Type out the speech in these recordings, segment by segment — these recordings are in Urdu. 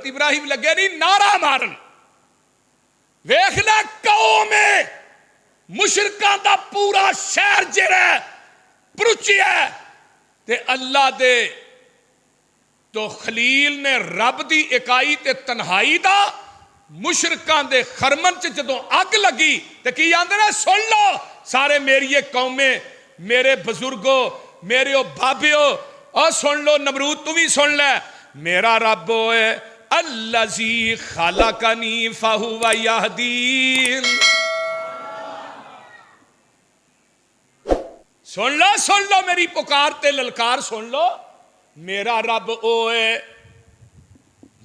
ابراہیم لگے نہیں نعرہ مارن، ویکھ لے قوم مشرکاں دا پورا شہر جڑا پرچیا تے اللہ دے تو خلیل نے رب دی اکائی تے تنہائی دا مشرکاں دے خرمن چ جدوں اگ لگی تے کی آندے نے سن لو سارے میری قومیں، میرے بزرگوں، میرے بابیو، اور سن لو نمرود تو بھی سن لے، میرا رب ہے الذی خلقنی فہو یہدین۔ سن لو میری پکار تے للکار سن لو، میرا رب او ہے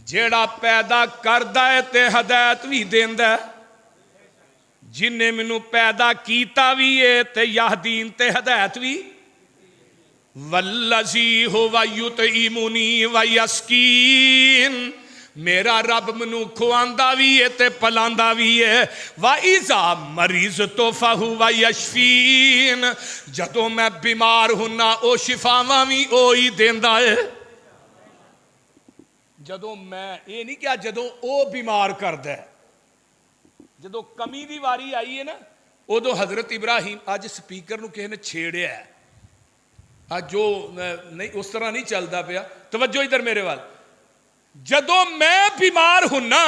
جیڑا پیدا کردا ہے تے ہدایت بھی دیندا ہے، جن نے مینوں پیدا کیتا بھی ہے تے یہدین تے ہدایت بھی، والذی ہوا یطعمنی ویسقین، میرا رب منو کھواندا بھی ہے تے پلاندا بھی ہے، وَإِذَا مَرِضْتُ فَهُوَ يَشْفِينِ، جدوں میں بیمار ہونا او شفاواں بھی اوہی دیندا ہے۔ جدوں میں یہ نہیں کیا جدوں او بیمار کردا ہے، جدوں کمی دی واری آئی ہے نا ادو حضرت ابراہیم اج سپیکر نو کسی نے چھیڑیا ہے، اج جو نہیں اس طرح نہیں چلدا پیا، توجہ ادھر میرے وال، جدوں میں بیمار ہونا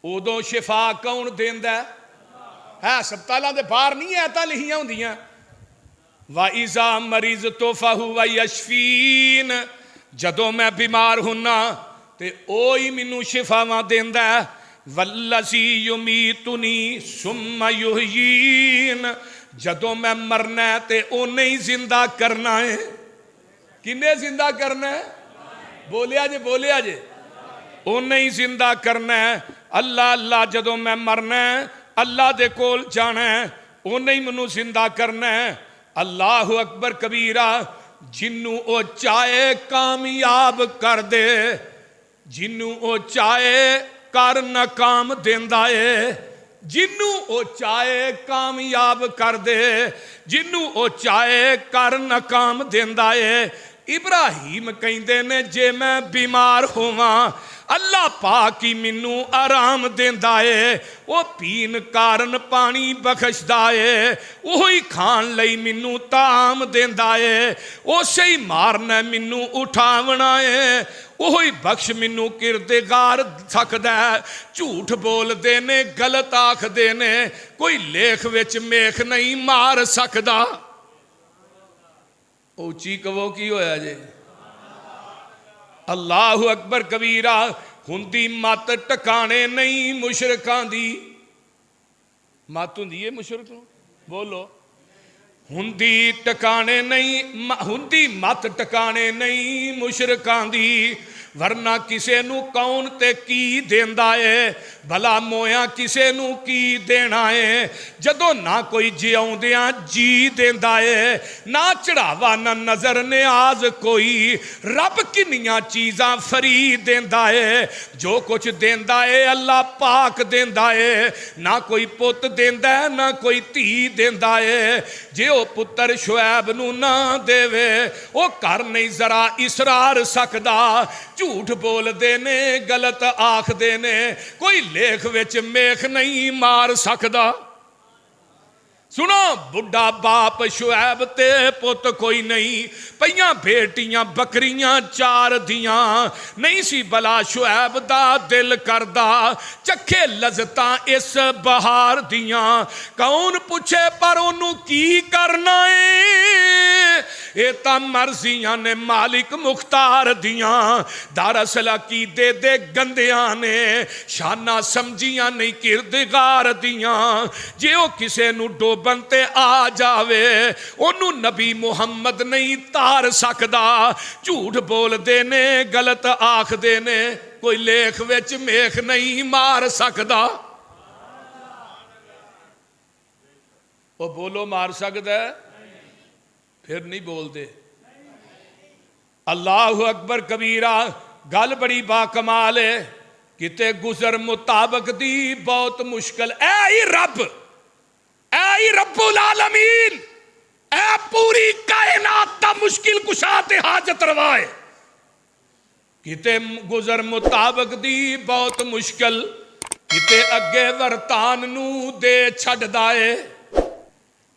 ادو شفا کون دیندا ہے؟ ہسپتالاں دے باہر نہیں ایتاں لکھیاں ہوندیاں وَإِذَا مَرِضْتُ فَهُوَ يَشْفِينِ، جدوں میں بیمار ہونا تے اوہی مینوں شفاواں دیندا ہے، وَالَّذِي يُمِيتُنِي ثُمَّ يُحْيِينِ، جدوں میں مرنا ہے تے اونے ہی زندہ کرنا ہے۔ کنے زندہ کرنا ہے؟ بولیا جے اونے ہی زندہ کرنا ہے۔ اللہ اللہ جدوں میں مرنا ہے اللہ دے کول جانا ہے، اونے ہی منوں زندہ کرنا ہے۔ اللہ اکبر کبیرہ، جنوں او چاہے کامیاب کر دے، جنوں او چاہے کر ناکام دیندا ہے، جنوں او چاہے کامیاب کر دے، جنوں او چاہے کر ناکام دیندا ہے۔ ابراہیم کہندے نے جے میں بیمار ہوواں اللہ پاک ہی منوں آرام دیندا ہے، وہ پین کارن پانی بخشدا ہے، وہی کھان لئی منوں طعام دیندا ہے، اسے ہی مارنا منوں اٹھاونا ہے، وہی بخش منوں کردگار سکدا ہے۔ جھوٹ بول دینے غلط آکھ دینے کوئی لیکھ وچ میخ نہیں مار سکدا۔ اوچی کہو کی ہویا جے؟ اللہ اکبر کبیرہ، ہندی مات ٹکانے نہیں مشرکاں دی، مات ہوندی ہے مشرکاں بولو، ہندی ٹکانے نہیں، ہندی مات ٹکانے نہیں مشرکاں دی، ورنہ کسے نو کون تے کی دیندا ہے، بھلا مویاں کسے نو کی دینا ہے، جدو نہ کوئی جیوں دیاں جی دیندا ہے، نہ چڑھاوا نہ نظر نیاز کوئی، رب کنیاں چیزاں فری دیندا ہے، جو کچھ دیندا ہے اللہ پاک دیندا ہے، نہ کوئی پت دیندا ہے نہ کوئی تھی دیندا ہے، جے او پتر شعیب نو نہ دے وے او کر نہیں ذرا اسرار سکدا، جھوٹ بول دینے غلط آکھ دینے کوئی لیکھ وچ میخ نہیں مار سکدا۔ سنو بڑھا باپ شعیب تے پت کوئی نہیں، پہیاں بیٹیاں بکریاں چار دیاں، نہیں سی بلا شعیب دا دل کردہ چکھے لذتاں اس بہار دیاں، کون پوچھے پر انہوں کی کرنا ہے، ایتا مرضیاں نے مالک مختار دیاں، دراصل عقیدے دے گندیاں نے شانہ سمجھیاں نہیں کردگار دیاں، جے او کسے نو ڈوبنتے آ جاوے انہوں نبی محمد نہیں تار سکدا، جھوٹ بول دینے غلط آکھ دینے کوئی لیکھ وچ میخ نہیں مار سکدا۔ وہ بولو مار سکدا ہے پھر نہیں بول دے۔ اللہ اکبر کبیرہ، گل بڑی با کمال ہے، کتے گزر مطابق دی بہت مشکل، اے رب، اے رب العالمین، اے پوری کائنات دا مشکل کشا تے حاجت روائے، ਕਿਤੇ ਗੁਜ਼ਰ ਮੁਤਾਬਕ ਦੀ ਬਹੁਤ ਮੁਸ਼ਕਲ, ਕਿਤੇ ਅੱਗੇ ਵਰਤਾਨ ਨੂੰ ਦੇ ਛੱਡਦਾ ਏ,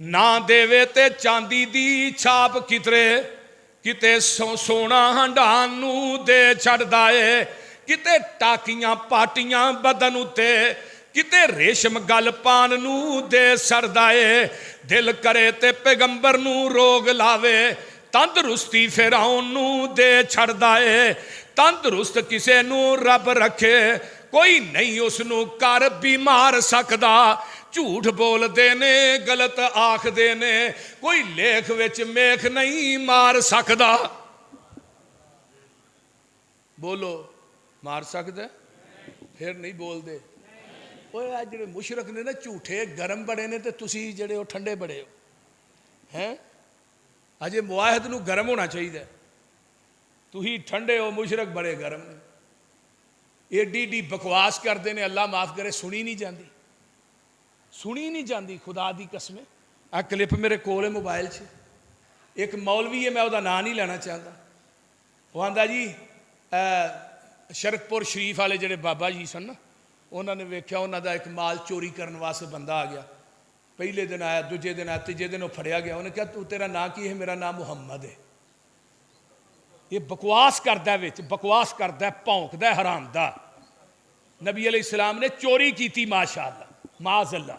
ਨਾ ਦੇਵੇ ਤੇ ਚਾਂਦੀ ਦੀ ਛਾਪ ਕਿਤਰੇ, ਕਿਤੇ ਸੋਨਾ ਹੰਡਾਨ ਨੂੰ ਦੇ ਛੱਡਦਾ ਏ, ਕਿਤੇ ਟਾਕੀਆਂ ਪਾਟੀਆਂ ਬਦਨ ਉਤੇ, ਕਿਤੇ ਰੇਸ਼ਮ ਗਲ ਪਾਨ ਨੂੰ ਦੇ ਛੱਡਦਾ ਏ, ਦਿਲ ਕਰੇ ਤੇ ਪੈਗੰਬਰ ਨੂੰ ਰੋਗ ਲਾਵੇ, ਤੰਦਰੁਸਤੀ ਫਿਰਾਉਣ ਨੂੰ ਦੇ ਛੱਡਦਾ ਏ, ਤੰਦਰੁਸਤ ਕਿਸੇ ਨੂੰ ਰੱਬ ਰੱਖੇ, ਕੋਈ ਨਹੀਂ ਉਸ ਨੂੰ ਕਰ ਬਿਮਾਰ ਸਕਦਾ, ਝੂਠ ਬੋਲਦੇ ਨੇ ਗਲਤ ਆਖਦੇ ਨੇ, ਕੋਈ ਲੇਖ ਵਿੱਚ ਮੇਖ ਨਹੀਂ ਮਾਰ ਸਕਦਾ। ਬੋਲੋ, ਮਾਰ ਸਕਦਾ? ਫਿਰ ਨਹੀਂ ਬੋਲਦੇ। ਓਏ ਆ ਜਿਹੜੇ ਮੁਸ਼ਰਕ ਨੇ ਨਾ ਝੂਠੇ ਗਰਮ ਬੜੇ ਨੇ, ਤੇ ਤੁਸੀਂ ਜਿਹੜੇ ਉਹ ਠੰਡੇ ਬੜੇ ਹੋ ਹੈ। ਅਜੇ ਮੁਆਹਿਦ ਨੂੰ ਗਰਮ ਹੋਣਾ ਚਾਹੀਦਾ, ਤੁਸੀਂ ਠੰਡੇ ਹੋ, ਮੁਸ਼ਰਕ ਬੜੇ ਗਰਮ ਨੇ। ਏਡੀ ਏਡੀ ਬਕਵਾਸ ਕਰਦੇ ਨੇ, ਅੱਲਾ ਮਾਫ ਕਰੇ, ਸੁਣੀ ਨਹੀਂ ਜਾਂਦੀ, ਸੁਣੀ ਨਹੀਂ ਜਾਂਦੀ ਖੁਦਾ ਦੀ ਕਸਮ। ਆ ਕਲਿੱਪ ਮੇਰੇ ਕੋਲ ਹੈ ਮੋਬਾਈਲ 'ਚ। ਇੱਕ ਮੌਲਵੀ ਹੈ, ਮੈਂ ਉਹਦਾ ਨਾਂ ਨਹੀਂ ਲੈਣਾ ਚਾਹੁੰਦਾ, ਉਹ ਆਂਦਾ ਜੀ ਸ਼ਰਕਪੁਰ ਸ਼ਰੀਫ ਵਾਲੇ ਜਿਹੜੇ ਬਾਬਾ ਜੀ ਸਨ ਨਾ, ਉਹਨਾਂ ਨੇ ਵੇਖਿਆ ਉਹਨਾਂ ਦਾ ਇੱਕ ਮਾਲ ਚੋਰੀ ਕਰਨ ਵਾਸਤੇ ਬੰਦਾ ਆ ਗਿਆ। ਪਹਿਲੇ ਦਿਨ ਆਇਆ, ਦੂਜੇ ਦਿਨ ਆਇਆ, ਤੀਜੇ ਦਿਨ ਉਹ ਫੜਿਆ ਗਿਆ। ਉਹਨੇ ਕਿਹਾ ਤੂੰ, ਤੇਰਾ ਨਾਂ ਕੀ ਹੈ? ਮੇਰਾ ਨਾਮ ਮੁਹੰਮਦ ਹੈ। ਇਹ ਬਕਵਾਸ ਕਰਦਾ, ਵਿੱਚ ਬਕਵਾਸ ਕਰਦਾ, ਭੌਂਕਦਾ, ਹਰਾਮ ਦਾ। ਨਬੀ ਅਲੈਹਿ ਸਲਾਮ ਨੇ ਚੋਰੀ ਕੀਤੀ, ਮਾਸ਼ਾ ਅੱਲਾ, ਮਾਜ਼ ਅੱਲਾ,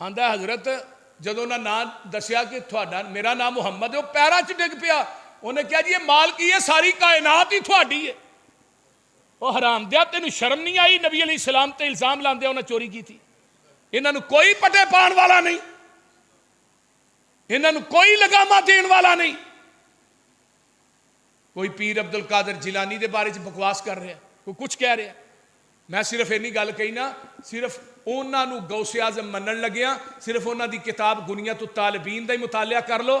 ਆਂਦਾ ਹਜ਼ਰਤ ਜਦੋਂ ਉਹਨਾਂ ਨਾਂ ਦੱਸਿਆ ਕਿ ਤੁਹਾਡਾ, ਮੇਰਾ ਨਾਮ ਮੁਹੰਮਦ ਹੈ, ਉਹ ਪੈਰਾਂ 'ਚ ਡਿੱਗ ਪਿਆ। ਉਹਨੇ ਕਿਹਾ ਜੀ ਇਹ ਮਾਲ ਕੀ ਹੈ? ਸਾਰੀ ਕਾਇਨਾਤ ਹੀ ਤੁਹਾਡੀ ਹੈ। ਉਹ ਹਰਾਮ ਦਿਆ, ਤੈਨੂੰ ਸ਼ਰਮ ਨਹੀਂ ਆਈ? ਨਬੀ ਅਲੈਹਿ ਸਲਾਮ ਤੇ ਇਲਜ਼ਾਮ ਲਾਉਂਦੇ ਉਹਨਾਂ ਚੋਰੀ ਕੀਤੀ। ਇਹਨਾਂ ਨੂੰ ਕੋਈ ਪਟੇ ਪਾਉਣ ਵਾਲਾ ਨਹੀਂ, ਇਹਨਾਂ ਨੂੰ ਕੋਈ ਲਗਾਮਾ ਦੇਣ ਵਾਲਾ ਨਹੀਂ। ਕੋਈ ਪੀਰ ਅਬਦੁਲ ਕਾਦਰ ਜਿਲਾਨੀ ਦੇ ਬਾਰੇ 'ਚ ਬਕਵਾਸ ਕਰ ਰਿਹਾ, ਕੋਈ ਕੁਛ ਕਹਿ ਰਿਹਾ। ਮੈਂ ਸਿਰਫ ਇੰਨੀ ਗੱਲ ਕਹੀ ਨਾ, ਸਿਰਫ ਉਹਨਾਂ ਨੂੰ ਗੌਸੇ ਆਜ਼ਮ ਮੰਨਣ ਲੱਗਿਆ, ਸਿਰਫ ਉਹਨਾਂ ਦੀ ਕਿਤਾਬ ਗੁਨੀਅਤ ਤਾਲਿਬੀਨ ਦਾ ਹੀ ਮੁਤਾਲਿਆ ਕਰ ਲਓ,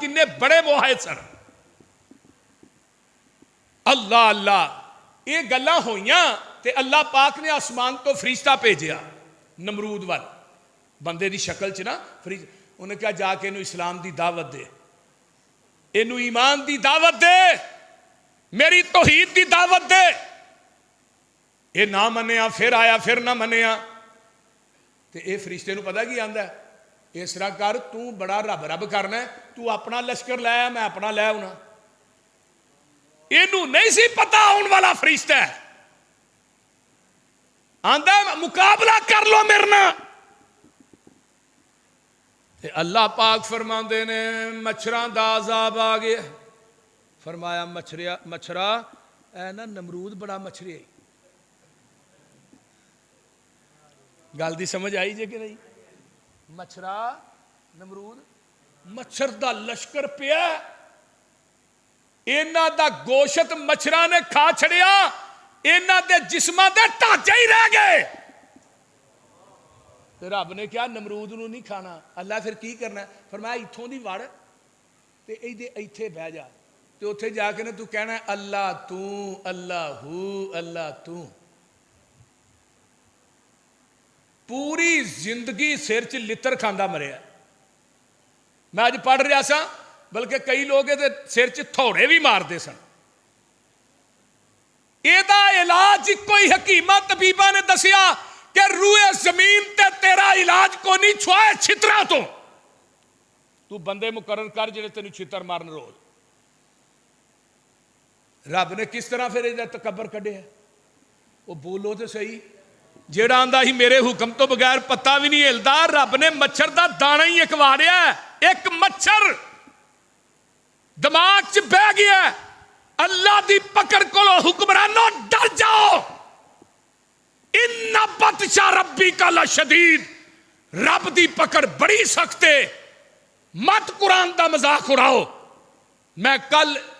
ਕਿੰਨੇ ਬੜੇ ਮੁਆਹਿਦ ਸਨ। ਅੱਲਾ ਅੱਲਾ, ਇਹ ਗੱਲਾਂ ਹੋਈਆਂ ਤੇ ਅੱਲਾ ਪਾਕ ਨੇ ਆਸਮਾਨ ਤੋਂ ਫਰਿਸ਼ਤਾ ਭੇਜਿਆ ਨਮਰੂਦ ਵੱਲ, ਬੰਦੇ ਦੀ ਸ਼ਕਲ 'ਚ ਨਾ ਫਰਿਸ਼ਤਾ। ਉਹਨੇ ਕਿਹਾ ਜਾ ਕੇ ਇਹਨੂੰ ਇਸਲਾਮ ਦੀ ਦਾਵਤ ਦੇ, ਇਹਨੂੰ ਈਮਾਨ ਦੀ ਦਾਵਤ ਦੇ, ਮੇਰੀ ਤੌਹੀਦ ਦੀ ਦਾਵਤ ਦੇ। ਇਹ ਨਾ ਮੰਨਿਆ, ਫਿਰ ਆਇਆ, ਫਿਰ ਨਾ ਮੰਨਿਆ। ਤੇ ਇਹ ਫਰਿਸ਼ਤੇ ਨੂੰ ਪਤਾ ਕੀ ਆਂਦਾ, ਇਸ ਤਰ੍ਹਾਂ ਕਰ, ਤੂੰ ਬੜਾ ਰੱਬ ਰੱਬ ਕਰਨਾ, ਤੂੰ ਆਪਣਾ ਲਸ਼ਕਰ ਲੈ, ਮੈਂ ਆਪਣਾ ਲੈ ਆਉਣਾ। ਇਹਨੂੰ ਨਹੀਂ ਸੀ ਪਤਾ ਆਉਣ ਵਾਲਾ ਫਰਿਸ਼ਤਾ ਹੈ। ਆਂਦਾ ਮੁਕਾਬਲਾ ਕਰ ਲੋ ਮੇਰੇ ਨਾਲ। ਤੇ ਅੱਲਾਹ ਪਾਕ ਫਰਮਾਉਂਦੇ ਨੇ ਮੱਛਰਾਂ ਦਾ ਅਜ਼ਾਬ ਆ ਗਿਆ। ਫਰਮਾਇਆ ਮੱਛਰਾ ਐ ਨਾ ਨਮਰੂਦ ਬੜਾ ਮੱਛਰਿਆ। ਗੱਲ ਦੀ ਸਮਝ ਆਈ ਜੇ ਕਿ ਨਹੀਂ? ਮੱਛਰਾ ਨਮਰੂਦ, ਮੱਛਰ ਦਾ ਲਸ਼ਕਰ ਪਿਆ, ਇਹਨਾਂ ਦਾ ਗੋਸ਼ਤ ਮੱਛਰਾਂ ਨੇ ਖਾ ਛੜਿਆ, ਇਹਨਾਂ ਦੇ ਜਿਸਮਾਂ ਦੇ ਢਾਂਚੇ ਹੀ ਰਹਿ ਗਏ। ਤੇ ਰੱਬ ਨੇ ਕਿਹਾ ਨਮਰੂਦ ਨੂੰ ਨਹੀਂ ਖਾਣਾ। ਅੱਲਾ ਫਿਰ ਕੀ ਕਰਨਾ? ਫਰਮਾਇਆ ਇੱਥੋਂ ਦੀ ਵੜ ਤੇ ਇਹਦੇ ਇੱਥੇ ਬਹਿ ਜਾ, ਤੇ ਉੱਥੇ ਜਾ ਕੇ ਨਾ ਤੂੰ ਕਹਿਣਾ ਅੱਲਾ ਤੂੰ, ਅੱਲਾਹੂ, ਅੱਲਾ ਤੂੰ। ਪੂਰੀ ਜ਼ਿੰਦਗੀ ਸਿਰ 'ਚ ਲਿੱਤਰ ਖਾਂਦਾ ਮਰਿਆ। ਮੈਂ ਅੱਜ ਪੜ੍ਹ ਰਿਹਾ ਸਾਂ, ਬਲਕਿ ਕਈ ਲੋਕ ਇਹਦੇ ਸਿਰ 'ਚ ਥੋੜੇ ਵੀ ਮਾਰਦੇ ਸਨ। ਇਹਦਾ ਇਲਾਜ ਕੋਈ ਹਕੀਮਾਂ ਤਬੀਬਾਂ ਨੇ ਦੱਸਿਆ ਕਿ ਰੂਏ ਜ਼ਮੀਨ ਤੇ ਤੇਰਾ ਇਲਾਜ ਕੋਈ ਨਹੀਂ, ਛੁਆਏ ਛਿੱਤਰਾਂ ਤੋਂ। ਤੂੰ ਬੰਦੇ ਮੁਕਰਰ ਕਰ ਜਿਹੜੇ ਤੈਨੂੰ ਛਿੱਤਰ ਮਾਰਨ ਰੋਜ਼। ਰੱਬ ਨੇ ਕਿਸ ਤਰ੍ਹਾਂ ਫਿਰ ਇਹਦਾ ਤਕੱਬਰ ਕੱਢਿਆ? ਉਹ ਬੋਲੋ ਤੇ ਸਹੀ, ਜਿਹੜਾ ਆਂਦਾ ਸੀ ਮੇਰੇ ਹੁਕਮ ਤੋਂ ਬਗੈਰ ਪੱਤਾ ਵੀ ਨਹੀਂ ਹਿਲਦਾ, ਰੱਬ ਨੇ ਮੱਛਰ ਦਾ ਦਾਣਾ ਹੀ ਇੱਕ ਵਾੜਿਆ। ਇੱਕ ਮੱਛਰ ਦਿਮਾਗ 'ਚ ਬਹਿ ਗਿਆ। ਅੱਲਾ ਦੀ ਪਕੜ ਕੋਲੋਂ ਹੁਕਮਰਾਨੋ ਡਰ ਜਾਓ। ਇੰਨਾ ਬਤਸ਼ਾ ਰੱਬੀ ਕਾ ਲਸ਼ਦੀਦ, ਰੱਬ ਦੀ ਪਕੜ ਬੜੀ ਸਖਤ ਹੈ। ਮਤ ਕੁਰਾਨ ਦਾ ਮਜ਼ਾਕ ਉਡਾਓ। ਮੈਂ ਕੱਲ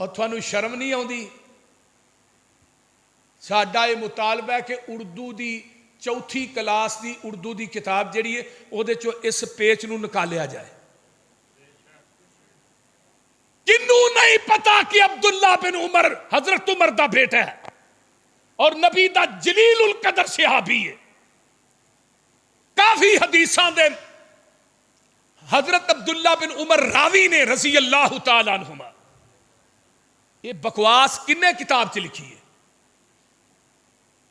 اور تھانوں شرم نہیں آتی؟ ساڈا یہ مطالبہ ہے کہ اردو دی چوتھی کلاس دی اردو دی کتاب جڑی ہے وہ اس پیچ نو نکالیا جائے. کنوں نہیں پتا کہ عبداللہ بن عمر حضرت عمر دا بیٹا ہے اور نبی دا جلیل القدر صحابی ہے. کافی حدیثاں دے حضرت عبداللہ بن عمر راوی نے رضی اللہ تعالیٰ عنہما. یہ بکواس کنے کتاب چ لکھی ہے؟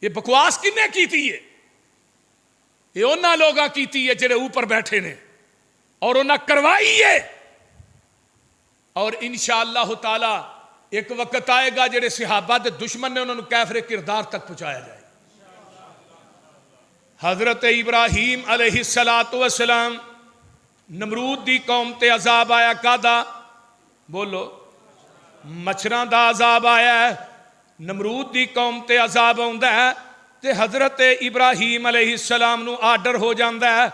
یہ بکواس کنے کیتی ہے؟ یہ انہاں لوگاں کیتی ہے جڑے اوپر بیٹھے نے اور انہاں کروائی ہے. اور انشاءاللہ تعالی ایک وقت آئے گا جڑے صحابہ دے دشمن نے انہوں نے کیفر کردار تک پہنچایا جائے. حضرت ابراہیم علیہ السلام نمرود دی قوم تے عذاب آیا کادا؟ بولو، مچھراں دا عذاب آیا ہے. نمرود دی قوم تے عذاب آندا ہے تے حضرت ابراہیم علیہ السلام نو آرڈر ہو جاندا ہے،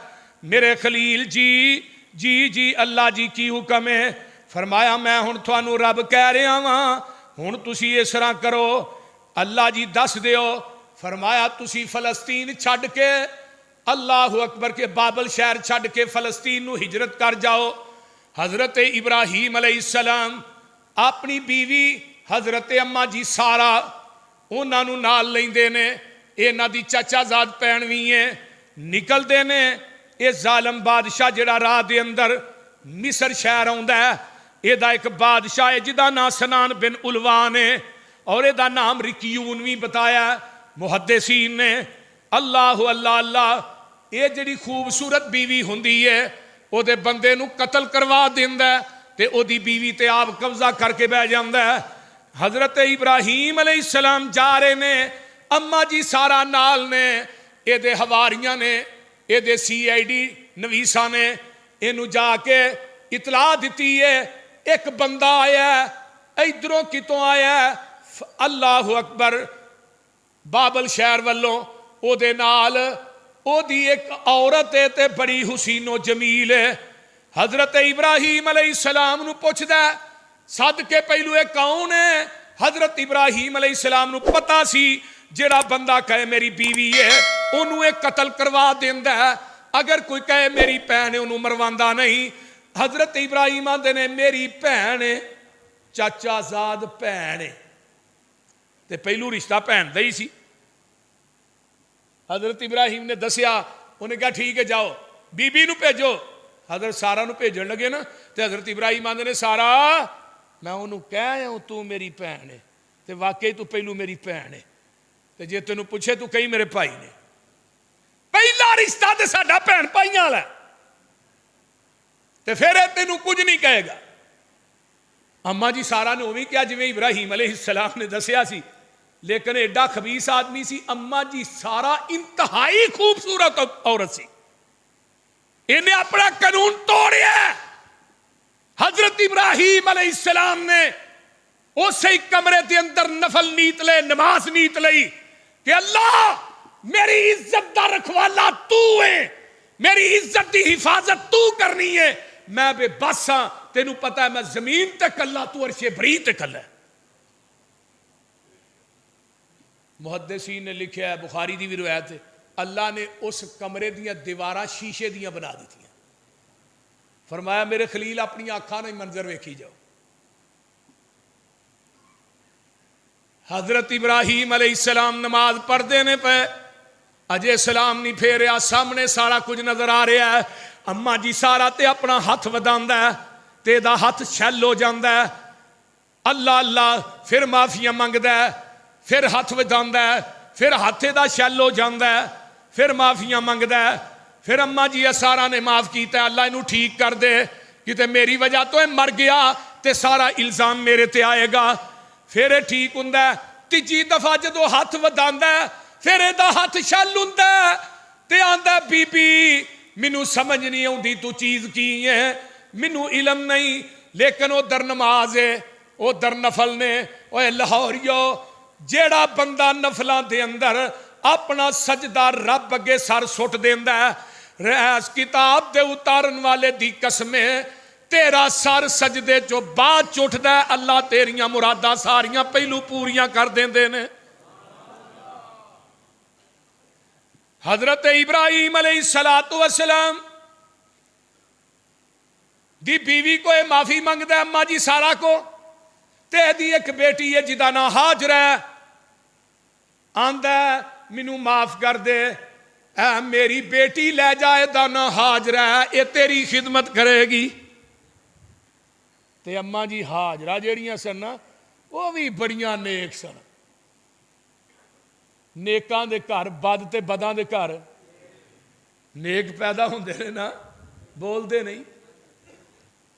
میرے خلیل جی اللہ جی کی حکم ہے؟ فرمایا میں ہن تھانوں رب کہہ رہا ہاں، ہن تسی اس طرح کرو. اللہ جی دس دیو. فرمایا تسی فلسطین چھڈ کے، اللہ اکبر کے بابل شہر چھڈ کے فلسطین نو ہجرت کر جاؤ. حضرت ابراہیم علیہ السلام اپنی بیوی حضرت اماں جی سارا انہاں نو نال لیندے نے، انہاں دی چچا زاد پہنوی ہیں، نکل دے نے. اے ظالم بادشاہ جڑا راہ دے اندر مصر شہر آندا ہے، اے دا ایک بادشاہ ہے جدا نام سنان بن علوان ہے اور اے دا نام رکیون بھی بتایا محدثین نے. اللہ اللہ اللہ، اے جڑی خوبصورت بیوی ہوندی ہے او دے بندے نو قتل کروا دیندا ہے تے او دی بیوی تے آپ قبضہ کر کے بہ جاندا ہے. حضرت ابراہیم علیہ السلام جا رہے نے، اماں جی سارا نال نے، اے دے حواریاں نے، اے دے CID نویساں نے اینو جا کے اطلاع دیتی ہے ایک بندہ آیا ہے، ادھروں کتوں آیا ہے، اللہ اکبر، بابل شہر والوں. او دے نال او دی ایک عورت ہے تے بڑی حسین و جمیل ہے. حضرت ابراہیم علیہ السلام نو پوچھدا ہے صدقے پہلو اے کون ہے؟ حضرت ابراہیم علیہ السلام نو پتا سی جڑا بندہ کہے میری بیوی ہے انہوں ایک قتل کروا دیندا ہے، اگر کوئی کہے میری بہن ہے انہوں مرواندا نہیں. حضرت ابراہیم آندے نے میری بہن ہے، چاچا زاد بہن ہے تے پہلو رشتہ بہن دا ہی سی. حضرت ابراہیم نے دسیا، انہیں کہا ٹھیک ہے جاؤ بی بی نو بھیجو. حضرت سارا نو بھیجن لگے نا تے حضرت ابراہیم آندے نے سارا میں انہوں کہہ آیا ہوں تو میری بہن ہے تے واقعی تو پہلو میری بہن ہے تے جے تینوں پوچھے تو کئی میرے بھائی نے. پہلا رشتہ تے ساڈا بہن بھائیاں والا تے پھر تینوں کچھ نہیں کہے گا. اماں جی سارا نے وہی کیا جویں ابراہیم علیہ السلام نے دسیا سی، لیکن ایڈا خبیث آدمی سی. اماں جی سارا انتہائی خوبصورت عورت سی، انہیں اپنا قانون توڑیا. حضرت ابراہیم علیہ السلام نے اسی کمرے دے اندر نفل نیت لے، نماز نیت لئی کہ اللہ میری عزت دا رکھوالا تو ہے، میری عزت دی حفاظت تو کرنی ہے، میں بے بس ہاں، تینوں پتا ہے میں زمین تے کلا، تو عرش بری تے کلا. محدثین نے لکھا ہے، بخاری دی بھی روایت ہے، اللہ نے اس کمرے دیاں دیواراں شیشے دیاں بنا دی تھیں. فرمایا میرے خلیل اپنی آنکھاں نہیں منظر ویکھی جاؤ. حضرت ابراہیم علیہ السلام نماز پڑھ دینے پہ اجے سلام نہیں پھیریا، سامنے سارا کچھ نظر آ رہا ہے. اماں جی سارا تے اپنا ہاتھ وداندا ہے تے دا ہاتھ چھل ہو جاندا ہے. اللہ اللہ، پھر معافیاں منگدا ہے، پھر ہاتھ وداندا ہے، پھر ہاتھے دا چھل ہو جاندا ہے، پھر معافیاں منگدا ہے. پھر اماں جی سارا نے معاف کیتا ہے، اللہ انہوں ٹھیک کر دے، کیونکہ میری وجہ تو مر گیا تے سارا الزام میرے تے آئے گا. پھر ٹھیک ہوندا ہے. تیجی دفعہ جدو ہاتھ وداندا ہے پھر ایدہ ہاتھ شل ہوندا ہے تے آندا بی بی مینوں سمجھ نہیں آندی تو چیز کی ہے، مینوں علم نہیں، لیکن او در نماز ہے، او در نفل نے. اوے لاہوریو، جیڑا بندہ نفلاں دے اندر اپنا سجدہ رب اگے سر سٹ دیندا ہے، ریاض کتاب دے اتارن والے دی قسم ہے، تیرا سر سجدے چو بعد چٹھدا ہے، اللہ تیریاں مراداں ساریاں پہلو پوریاں کر دیندے نے۔ حضرت ابراہیم علیہ السلام دی بیوی کو یہ معافی منگدا ہے اماں جی سارا کو، تے دی ایک بیٹی ہے جدا نا ہاجر ہے، آندا ہے مینوں معاف کر دے، اے میری بیٹی لے جائے دا نا ہاجر ہے، یہ تیری خدمت کرے گی۔ تے اماں جی ہاجرہ جیڑیاں سن نا وہ بھی بڑیاں نیک سن، نیکاں دے گھر بد تے بداں دے گھر نیک پیدا ہوندے نے نا، بول دے نہیں۔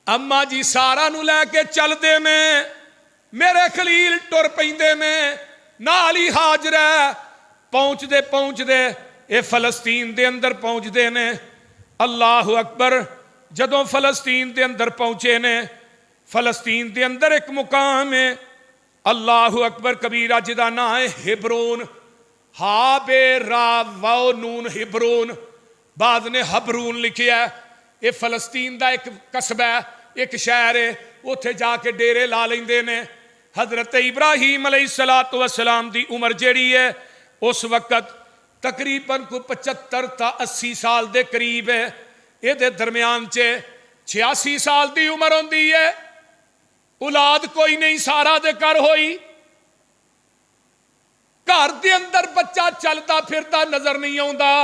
اماں جی سارا نو لے کے چل دے میں، میرے خلیل ٹر پیندے میں، نال ہی ہاجر ہے، پہنچ دے اے فلسطین دے اندر پہنچ دے نے۔ اللہ اکبر، جدوں فلسطین دے اندر پہنچے نے، فلسطین دے اندر ایک مقام ہے، اللہ اکبر کبیرہ جدا نا ہے ہبرون، ہا بے را واو نون ہبرون، بعد نے ہبرون لکھیا ہے۔ یہ فلسطین دا ایک قصبہ ہے، ایک شہر ہے، اوتھے جا کے ڈیرے لا لیندے نے۔ حضرت ابراہیم علیہ السلام دی عمر جیڑی ہے اس وقت تقریباً کو 75 تا 80 سال دے قریب ہے، یہ دے درمیان 86 سال دی عمر ہوندی ہے، اولاد کوئی نہیں، سارا دے کر ہوئی، گھر دے اندر بچہ چلتا پھرتا نظر نہیں آوندا،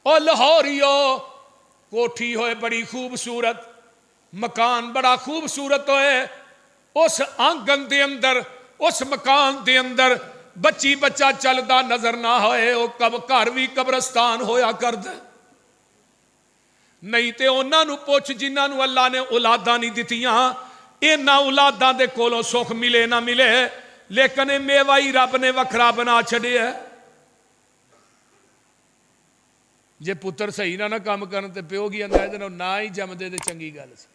او لاہوریو کوٹھی ہوئے بڑی خوبصورت، مکان بڑا خوبصورت ہوئے، اس آنگن دے اندر، اس مکان دے اندر بچی بچہ چلدا نظر نہ ہوئے، وہ گھر بھی قبرستان ہویا کر دے۔ نہیں تے انہاں نو پوچھ جنہاں نو اللہ نے اولاداں نہیں دتیاں، انہاں اولاداں دے کولوں سکھ ملے نہ ملے، لیکن میوہ ہی رب نے وکھرا بنا چھڑے ہے۔ جے پتر صحیح نہ کام کرن تے پیو کی اندر ہے نہ ہی جم دے تے چنگی گل سی،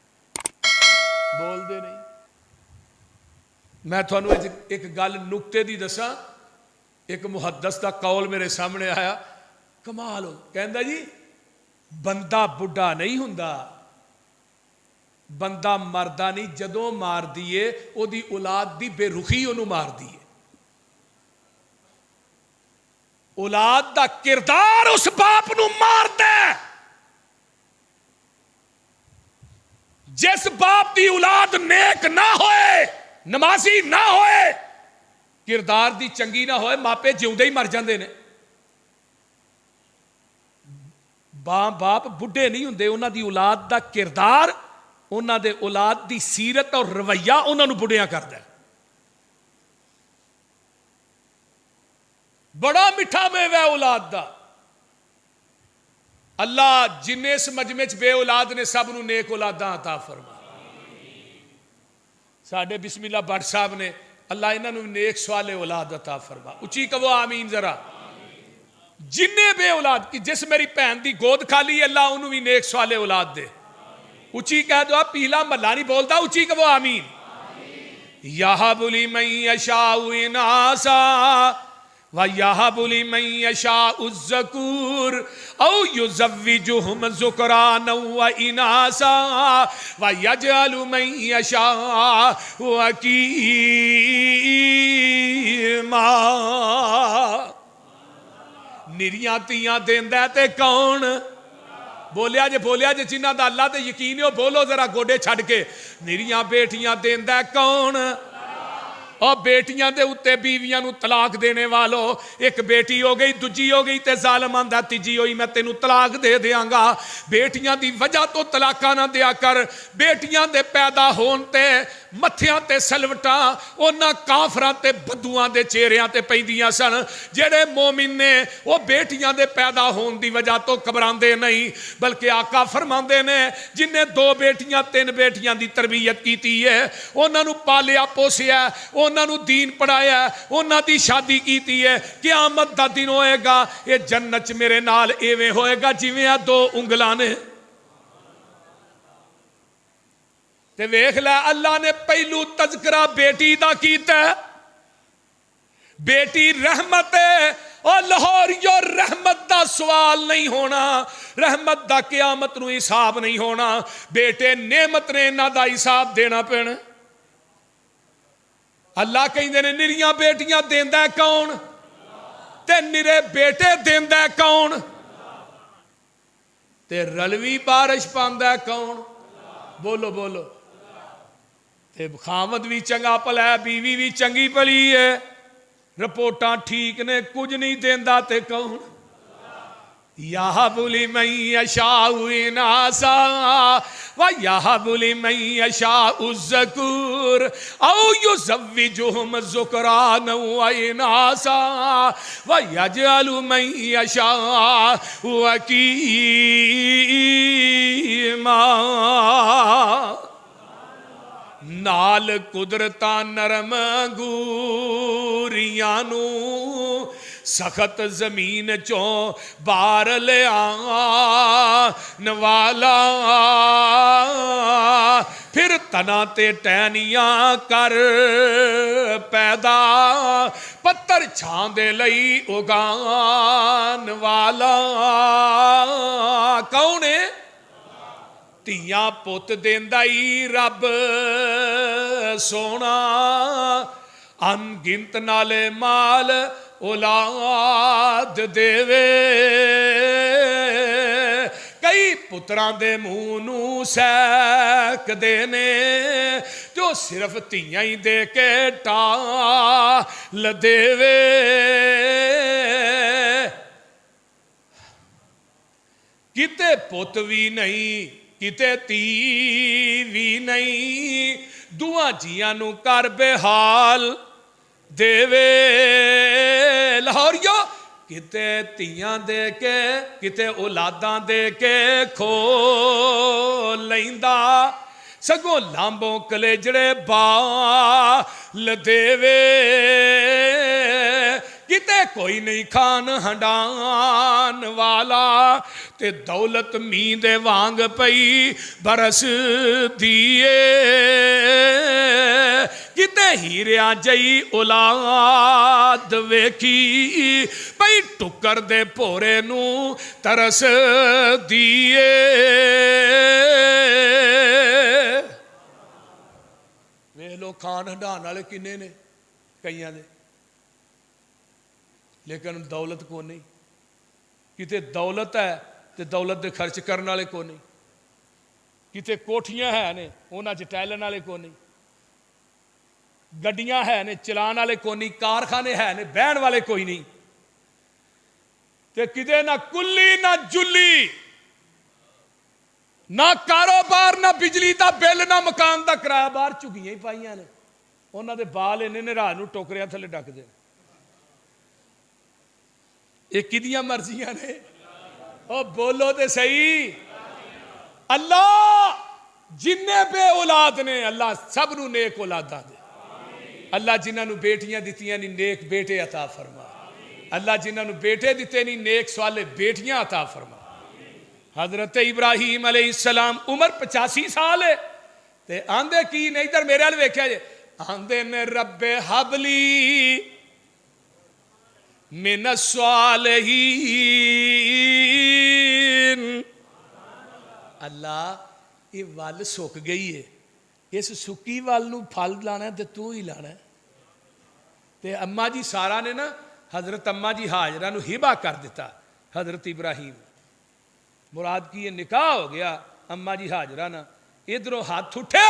بول دے نہیں۔ میں تھانوں ایک گل نکتے دی دساں، ایک محدث دا قول میرے سامنے آیا، کمال ہو، کہندا جی بندہ بڈھا نہیں ہوندا، بندہ مردہ نہیں، جدوں مار دیے او دی اولاد دی بے رخی انہوں مار دیے، اولاد دا کردار اس باپ نو مار دے۔ جس باپ دی اولاد نیک نہ ہوئے، نمازی نہ ہوئے، کردار دی چنگی نہ ہوئے، ماپے جیوندے ہی مر جاندے نے۔ باپ بڈھے نہیں ہوندے، انہاں دی اولاد دا کردار، انہاں دے اولاد دی سیرت اور رویہ انہاں نو بڈھیاں کردا ہے۔ بڑا میٹھا میوہ ہے اولاد دا۔ اللہ جن اس مجمع چ بے اولاد نے سب نو نیک اولاداں عطا فرما۔ ساڈے بسم اللہ بٹ صاحب نے، اللہ انہاں نو نیک سوالے اولاد عطا فرما، اچھی کہو آمین ذرا۔ جن بے اولاد کی، جس میری بہن دی گود کھالی ہے اللہ انہوں بھی نیک سوالے اولاد دے، اچھی کہہ دو، پیلا ملا نہیں بولتا، اچھی کہو آمین۔ یَہَبُ لِمَن یَشَاءُ اِنَاثًا وَیَہَبُ لِمَن یَشَاءُ الذَّکُورَ اَوْ یُزَوِّجُہُمْ ذُکْرَانًا وَإِنَاثًا وَیَجْعَلُ مَن یَشَاءُ عَقِیمًا۔ نریاں تیاں دیندا ہے تے کون؟ بولیا جے جنہاں دا اللہ تے یقین ہے بولو ذرا گوڈے چھڑ کے، نریاں بیٹیاں دیندا ہے کون؟ اور بیٹیاں دے اتے بیویاں نو طلاق دینے والو، ایک بیٹی ہو گئی، دوجی ہو گئی تے ظالم آندا تیجی ہوئی میں تینوں طلاق دے دیاں گا۔ بیٹیاں دی وجہ تو طلاقاں نہ دیا کر، بیٹیاں دے پیدا ہون تے متھیاں تے سلوٹاں انہاں کافراں تے بدوآں دے چہریاں تے پیندیاں سن، جڑے مومن نے وہ بیٹیاں دے پیدا ہون دی وجہ تو گھبراندے نہیں، بلکہ آقا فرماندے نے جن نے 2 بیٹیاں 3 بیٹیاں دی تربیت کیتی ہے، انہاں نو پالیا پوسیا، انہاں نو دین پڑھایا، انہاں دی شادی کیتی ہے، قیامت دا دن ہوئے گا یہ جنت میرے نال ایویں ہوئے گا جویں 2 انگلاں نے۔ تے ویکھ لے اللہ نے پہلو تذکرہ بیٹی دا کیتا ہے، بیٹی رحمت ہے، اور لاہوریو رحمت دا سوال نہیں ہونا، رحمت دا قیامت نو حساب نہیں ہونا، بیٹے نعمت نے انہاں دا حساب دینا پینا۔ اللہ کہندے نے نریاں بیٹیاں دیندا ہے کون؟ تے نرے بیٹے دیندا ہے کون؟ تے رلوی بارش پاندا ہے کون؟ بولو بولو۔ تے خامد بھی چنگا پلا ہے، بیوی بھی چنگی پلی ہے، رپورٹاں ٹھیک نے، کچھ نہیں دیندا تے کون؟ یَہَبُ لِمَن یَشَاءُ إِنَاثًا وَیَہَبُ لِمَن یَشَاءُ الذَّکُورَ اَوْ یُزَوِّجُہُمْ ذُکْرَانًا وَإِنَاثًا وَیَجْعَلُ مَن یَشَاءُ عَقِیمًا۔ نال قدرتاں نرم گوریاں نو سخت زمین چوں بار لے آن والا، پھر تنا تے ٹہنیاں کر پیدا، پتر چھان دے لئی اگان والا۔ کون ہے؟ تیاں پوت دیندائی رب سونا، ان گنت نالے مال اولاد دیوے، کئی پتران دے مونو سیک دینے جو صرف تیاں ہی دے کے ٹال دیوے۔ کتے پت بھی نہیں کتے تی بھی نہیں، دعا جیاں نو کر بے حال دیوے۔ لاہوریو کتے تیاں دے کے کتے اولاداں دے کے کھو لیندا، سگوں لامبوں کلیجڑے بال دیوے، کتے کوئی نہیں کھان ہنڈان والا، تے دولت میندے وانگ پئی برس دیئے، کتے ہیریاں جئی اولاد ویکھی پئی ٹکر دے پورے نو ترس دیئے۔ ویکھ لو کھان ہنڈان والے کنے نے؟ کئیاں دے، لیکن دولت کو نہیں۔ کتے دولت ہے تے دولت دے خرچ کرنے والے کو نہیں، کتے کوٹھیاں ہے نے انہاں چ ٹہلن والے کو نہیں، گڈیاں ہے نے چلان والے کو نہیں، کارخانے ہے نے بہن والے کوئی نہیں، تے کتے نہ کلی نہ جلی، نہ کاروبار نہ بجلی دا بل نہ مکان دا کرایہ، باہر چگیاں ہی پائیاں نے، انہاں دے بال انہیں نے راہ نو ٹوکریاں تھلے ڈک دے۔ یہ کدیاں مرضیاں نے؟ او بولو تے صحیح۔ اللہ جننے بے اولاد نے اللہ سب نو نیک اولاداں دے، اللہ جنہاں نو بیٹیاں دتیاں نہیں نیک بیٹے عطا فرما، اللہ جنہاں نو بیٹے دیتے نہیں نیک صالح بیٹیاں عطا فرما۔ حضرت ابراہیم علیہ السلام عمر 85 سال ہے تے آندے کی نہیں، ادھر میرے والے ویکھیا جے، آندے نے رب حبلی من الصالحین، اللہ یہ ول سک گئی ہے، اس سکی ول نو پھل لانا ہے تے تو ہی لانا ہے۔ تے اماں جی سارا نے نا حضرت اماں جی ہاجرہ نو ہبہ کر دیتا حضرت ابراہیم، مراد کی یہ نکاح ہو گیا اماں جی ہاجرہ نا، ادھروں ہاتھ اٹھے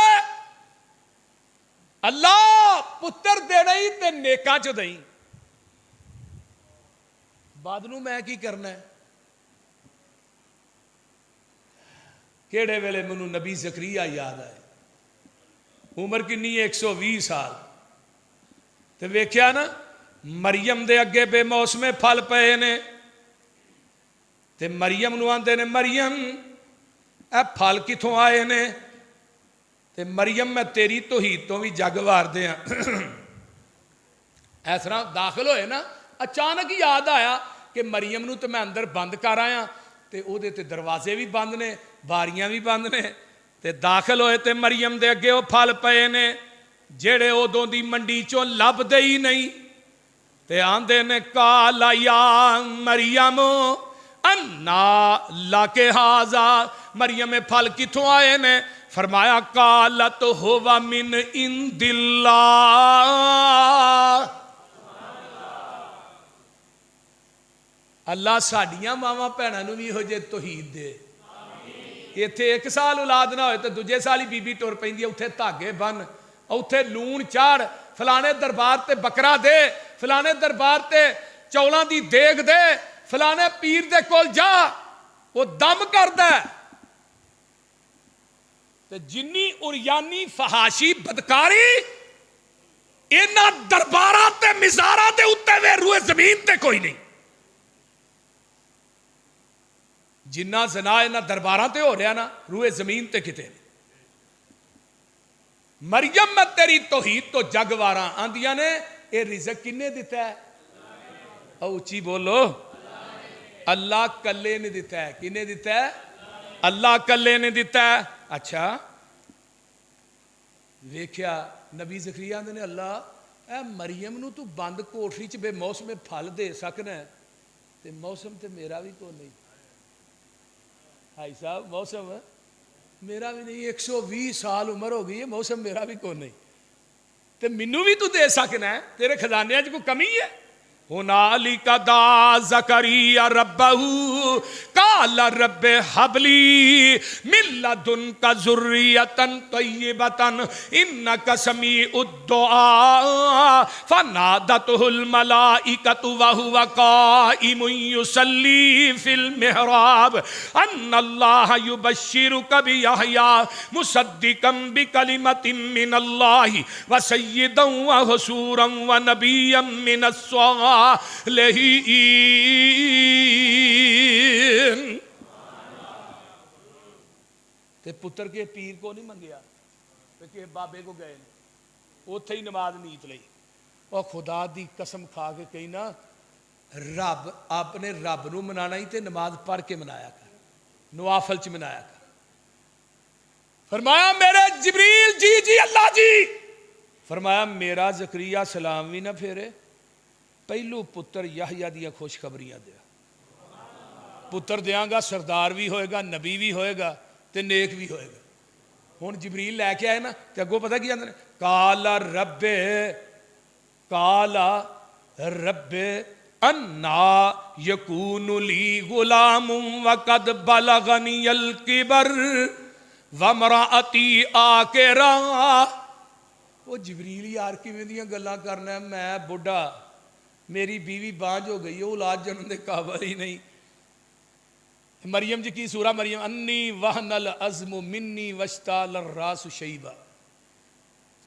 اللہ پتر دے نہیں تے نیکاں چ دئی، بعد نو میں کی کرنا ہے؟ کیڑے ویلے منو نبی زکریا یاد آئے، عمر کنی 120 سال، تے ویکھیا نا مریم دے اگے بے موسمے پھل پئے نے، تے مریم نو آندے نے مریم اے پھل کتھوں آئے نے؟ تے مریم میں تیری توحید تو بھی جگ وار دیاں۔ اس طرح داخل ہوئے نا، اچانک یاد آیا کہ مریم نو تے میں اندر بند کر آیا، تے او دے تے دروازے بھی بند نے باریاں بھی بند نے، تے داخل ہوئے تے مریم دے اگے او پھل پئے نے جیڑے ادوں دی منڈی چوں لب دے ہی نہیں، تے آندے نے قال یا مریم انا لاکے ہاذا، مریم پھل کتھوں آئے نے؟ فرمایا قالت ہوا من عند اللہ، اللہ ساڈیاں ماواں بھیناں نوں وی ہو جے توحید دے۔ ایتھے ایک سال اولاد نہ ہوئے تو دوجے سال ہی بی بی ٹر پیندی ہے، اتھے دھاگے بن، اتھے لون چاڑ، فلانے دربار تے بکرا دے، فلانے دربار تے چولاں دی دیگ دے، فلانے پیر دے کول جا، وہ دم کردا ہے۔ تے جنی اریانی فحاشی بدکاری انہاں درباراں تے مزاراں دے اُتے وے روئے زمین تے کوئی نہیں۔ جنہ زنا انہاں درباراں تے ہو رہا نا، روئے زمین تے کتے نہیں۔ مریم میں تیری توحید تو جگ واراں، آندیاں نے اے رزق کنے دیتا ہے؟ او اچھی بولو، اللہ کلے نے دیتا ہے۔ کنے دیتا ہے؟ اللہ کلے نے دیتا ہے۔ اچھا ویکھیا نبی زکریا آندے نے اللہ اے مریم نو تو بند کوٹری چ بے موسم پھل دے سکنا ہے تے موسم تے میرا بھی کو نہیں۔ بھائی صاحب موسم میرا بھی نہیں، 120 سال عمر ہو گئی ہے، موسم میرا بھی کو نہیں، تے منو بھی تو دے سکنا ہے، تیرے خزانے کو کمی ہے۔ ہنالک دعا زکریا ربہ قال رب ہب لی من لدنک ذریۃ طیبۃ انک سمیع الدعاء فنادته الملائکۃ وہو قائم یصلی فی المحراب ان اللہ یبشرک بیحییٰ مصدقا بکلمۃ من اللہ وسیدا وحصورا ونبیا من الصالحین۔ تے پتر کے پیر کو نہیں منگیا کہ بابے کو گئے اوتھے ہی نماز نیت لئی۔ اور خدا دی قسم کھا کے کہیں نا، رب اپنے رب نو منانا ہی تے نماز پڑھ کے منایا کر، نوافل چ منایا کر۔ فرمایا میرے جبریل جی اللہ جی، فرمایا میرا زکریا سلام بھی نہ پھیرے، پہلو پتر یحییٰ دیا خوشخبریاں دیا۔ پتر دیاں گا سردار بھی ہوئے گا، نبی بھی ہوئے گا تے نیک بھی ہوئے گا۔ ہن جبریل لے کے آئے نا تے اگوں پتہ کی آندے نے قال رب انا یکون لی غلام وقد بلغنی الکبر وامرأتی عاقرہ۔ وہ جبریل یار کیویں دیاں گلاں کرنا ہے، میں بڈھا، میری بیوی بانج ہو گئی، اولاد جنم دے قابل ہی نہیں۔ مریم جی کی سورہ مریم انی وہن العظم منی واشتعل الراس شیبا،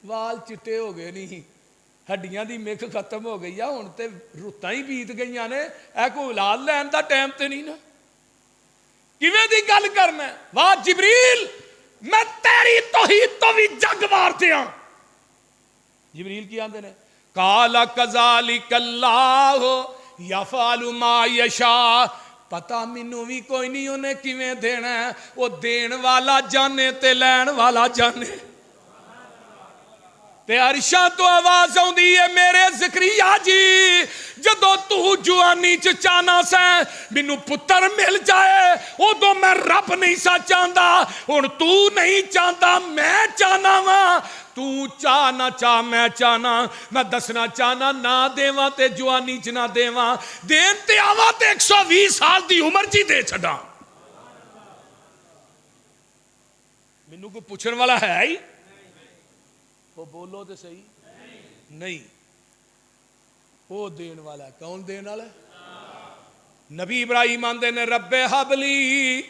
وال چٹے ہو گئے نہیں، ہڈیاں دی مکھ ختم ہو گئی ہے، ہن تے رتاں ہی بیت گئیاں نے، اے کوئی اولاد لین دا ٹائم تے نہیں نا، کیویں دی گل کرنا ہے؟ واہ جبریل میں تیری توحید تو بھی جگ مارتے ہاں۔ جبریل کی آندے نے قال کذالک اللہ یفعل ما یشاء، پتہ مینوں بھی کوئی نہیں انہیں کیویں دینا ہے، وہ دین والا جانے تے لین والا جانے۔ تے عرشاں تو آواز آؤندی ہے میرے زکریا جی، جدو تو جوانی چ چاہنا سیں مینوں پتر مل جائے، ادو میں رب نہیں سا چاہندا، ہن تو نہیں چاہندا میں چاہنا وا، تو چاہ نہ چاہ میں چاہنا، میں دسنا چاہنا نہ دیواں تے جوانی چ نہ دیواں، دین تے آواں تے 120 سال دی عمر جی دے چھڈاں۔ مینوں کوئی پوچھن والا ہے ہی؟ وہ بولو تو صحیح نہیں، وہ دین والا ہے۔ کون دین والا ہے؟ نبی ابراہیم آندے نے رب ہب لی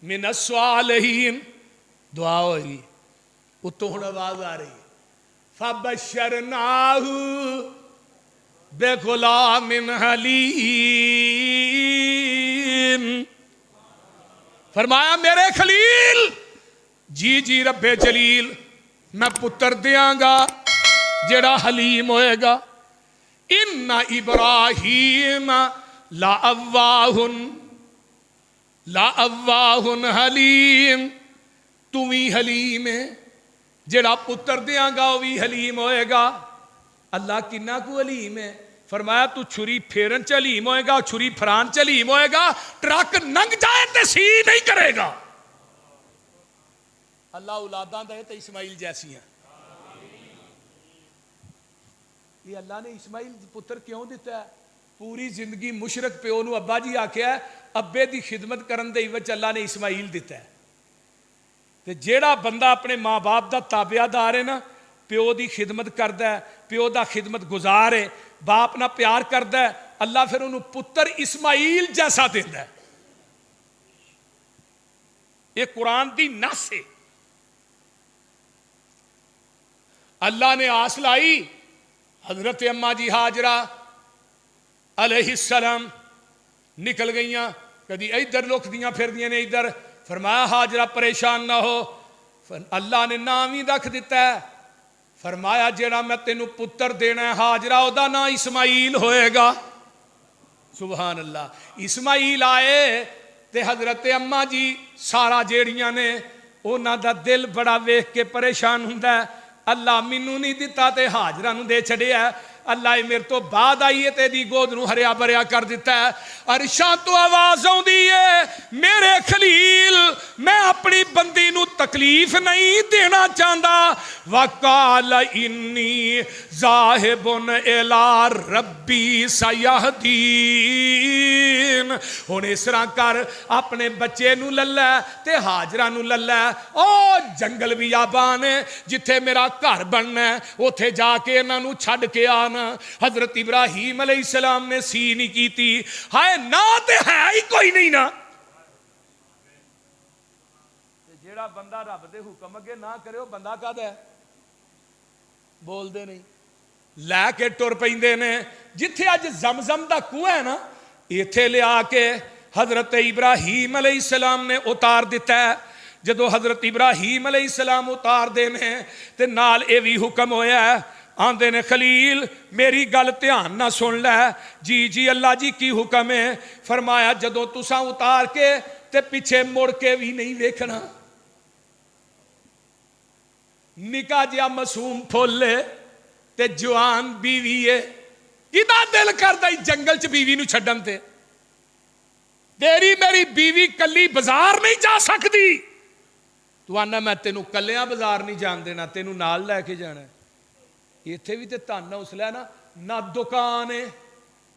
من الصالحین، دعا ہوئی، اتوں ہن آواز آ رہی ہے فبشرناہ بغلام حلیم، فرمایا میرے خلیل جی رب جلیل میں پتر دیاں گا جڑا حلیم ہوئے گا۔ ان ابراہیم لأواہ حلیم، تو بھی حلیم ہے، جڑا پتر دیاں گا وہ بھی حلیم ہوئے گا۔ اللہ کنا کو علیم ہے. فرمایا تو چھری پھیرن چ علیم ہوئے گا, چھری پھران چ علیم ہوئے گا, ٹرک ننگ جائے تے سی نہیں کرے گا. اللہ اولاداں دے تے اسماعیل جیسی ہیں. یہ اللہ نے اسماعیل پتر کیوں دیتا ہے؟ پوری زندگی مشرک پیو نو ابا جی آکھیا ہے, ابے دی خدمت کرن دے وچ اللہ نے اسماعیل دیتا ہے. تے جیڑا بندہ اپنے ماں باپ دا تابعہ دار ہے نا, پیو دی خدمت کردا ہے, پیو دا خدمت گزار ہے, باپ نہ پیار کردا ہے, اللہ پھر انہوں پتر اسماعیل جیسا دیندا ہے. یہ قرآن دی نص ہے. اللہ نے آس لائی, حضرت اماں جی ہاجرہ علیہ السلام نکل گئیاں, کدی ادھر لکھ دیاں پھر دیاں نے ادھر. فرمایا ہاجرہ پریشان نہ ہو, اللہ نے نام ہی رکھ دیتا ہے. فرمایا جیڑا میں تینوں پتر دینا ہے ہاجرہ, او دا نام اسماعیل ہوئے گا. سبحان اللہ. اسماعیل آئے تے حضرت اماں جی سارا جیڑیاں نے انہاں دا دل بڑا ویکھ کے پریشان ہوندا ہے. اللہ مینوں نہیں دیتا تے ہاجرہ نوں دے چھڑیا ہے. اللہ میرے تو بعد آئیے تے دی گود نوں ہریا بھریا کر دیتا ہے. عرشاں تو آواز آوندی ہے, میرے خلیل میں اپنی بندی نوں تکلیف نہیں دینا چاہتا. وقال انی ذاہب الی ربی سیہدین. ہن اس طرح کر اپنے بچے نوں للہ تے ہاجرہ نوں للہ, او جنگل بیابان ہے جتھے میرا گھر بننا ہے, اوتھے جا کے انہاں نوں چھڈ کے آنا. حضرت ابراہیم علیہ السلام نے سی نہیں کی تھی. ہائے نہ تے ہے ہی کوئی نہیں نا. جیڑا بندہ رب دے حکم اگے نہ کرے وہ بندہ کد ہے؟ بول دے نہیں. لے کے ٹر پیندے نے. جتھے اج زمزم دا کنواں ہے نا, ایتھے لیا کے حضرت ابراہیم علیہ السلام نے اتار دیتا ہے. جدو حضرت ابراہیم علیہ السلام اتار دینے تے نال اے وی حکم ہویا ہے. آندے نے خلیل میری گل دھیان نہ سن لے. جی جی اللہ جی کی حکم ہے؟ فرمایا جدو تساں اتار کے تے پیچھے مڑ کے بھی نہیں ویکھنا. نکا جیا معصوم پھول تے جوان بیوی ہے, کدا دل کردا جنگل چ بیوی نو چھڈن تے؟ تیری میری بیوی کلی بازار نہیں جا سکتی. تو آنا میں تینوں کلیاں بازار نہیں جان دینا, تینوں نال لے کے جانا ہے. ایتھے بھی تے تن حوصلہ ہے نا, نہ دکان ہے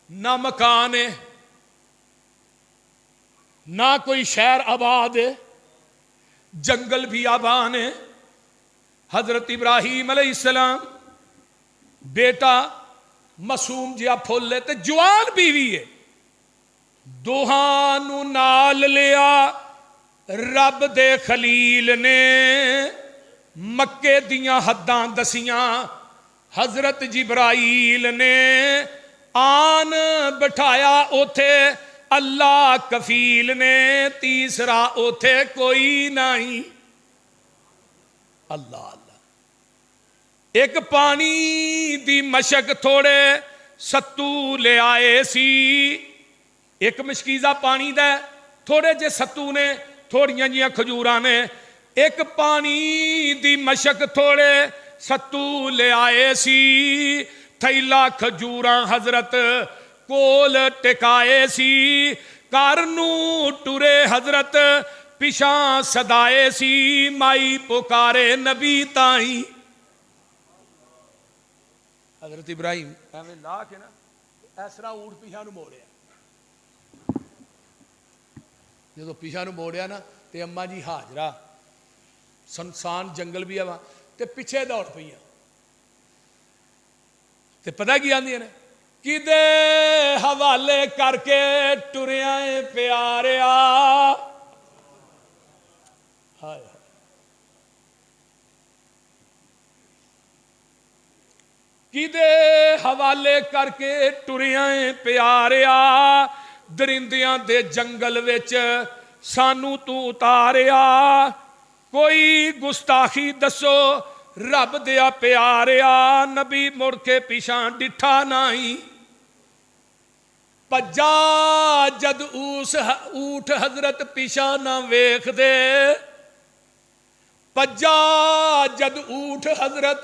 نہ مکان ہے نہ کوئی شہر آباد ہے, جنگل بھی آبان ہے. حضرت ابراہیم علیہ السلام بیٹا معصوم جہا پھل ہے تے جوان بیوی ہے, دوہاں نوں نال لیا. رب دے خلیل نے مکے دیاں حداں دسیاں. حضرت جبرائیل نے آن بٹھایا اوتھے, اللہ کفیل نے تیسرا اوتھے کوئی نہیں. اللہ اللہ. ایک پانی دی مشک تھوڑے ستو لے آئے سی. ایک مشکیزہ پانی دے تھوڑے جے ستو نے, تھوڑیاں جیاں کھجوراں نے. ایک پانی دی مشک تھوڑے ستو لے آئے سی. تھیلا کھجوراں حضرت کول ٹکائے سی. کارنو ٹرے حضرت پیشاں صدائے سی. مائی پکارے نبی تائیں. حضرت ابراہیم ایویں لا کے نا اس طرح اونٹ پیچھا نو موڑیا. جدو پیچھا نو موڑیا نا تے اماں جی ہاجرہ سنسان جنگل بھی ہے تے پیچھے دوڑ پئیاں. تے پتہ کی آندیاں نے, کدے حوالے کر کے ٹریاں پیاریا. ہائے کدے حوالے کر کے ٹریاں پیاریا. درندیاں دے جنگل وچ سانو تو اتاریا. کوئی گستاخی دسو رب دیا پیاریا. نبی مڑ کے پیچھاں ڈٹھا نہیں. پجا جد اس اونٹ حضرت پیچھا نہ ویکھ دے. پجا جد اونٹ حضرت